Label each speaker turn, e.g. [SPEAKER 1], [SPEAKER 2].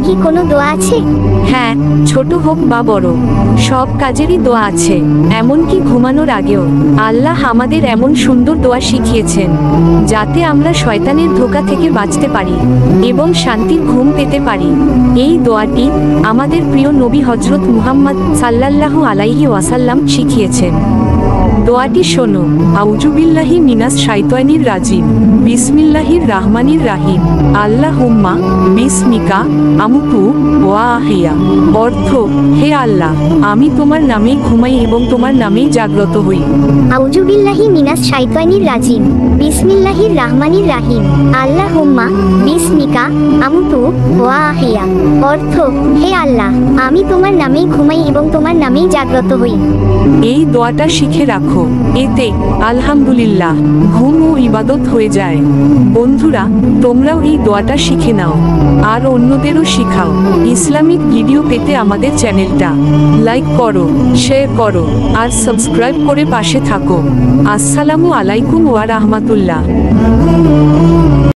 [SPEAKER 1] কি কোনো দোয়া আছে?
[SPEAKER 2] হ্যাঁ, ছোট হোক বা বড়, সব কাজেরই দোয়া আছে। এমনকি ঘুমানোর আগেও আল্লাহ আমাদের এমন সুন্দর দোয়া শিখিয়েছেন, যাতে আমরা শয়তানের ধোঁকা থেকে বাঁচতে পারি এবং শান্তির ঘুম পেতে পারি। এই দোয়াটি আমাদের প্রিয় নবী হযরত মুহাম্মদ সাল্লাল্লাহু আলাইহি ওয়াসাল্লাম শিখিয়েছেন। দোয়াটি শোনো। আউযুবিল্লাহি মিনাশ শাইতানির রাজিম। বিসমিল্লাহির রাহমানির রাহিম। আল্লাহুম্মা বিসমিকা আমুতু ওয়া আহিয়া। অর্থ, হে আল্লাহ, আমি তোমার নামেই ঘুমাই এবং তোমার নামেই জাগ্রত হই।
[SPEAKER 1] আউযুবিল্লাহি মিনাশ শাইতানির রাজিম। বিসমিল্লাহির রাহমানির রাহিম। আল্লাহুম্মা বিসমিকা আমুতু ওয়া আহিয়া। অর্থ, হে আল্লাহ, আমি তোমার নামেই ঘুমাই এবং তোমার নামেই জাগ্রত হই।
[SPEAKER 2] এই দোয়াটা শিখে রাখো, এতে আলহামদুলিল্লাহ ঘুম ও ইবাদত হয়ে যায়। বন্ধুরা, তোমরাও এই দোয়াটা শিখে নাও আর অন্যদেরও শিখাও। ইসলামিক ভিডিও পেতে আমাদের চ্যানেলটা লাইক করো, শেয়ার করো আর সাবস্ক্রাইব করে পাশে থাকো। আসসালামু আলাইকুম ওয়া রাহমাতুল্লাহ।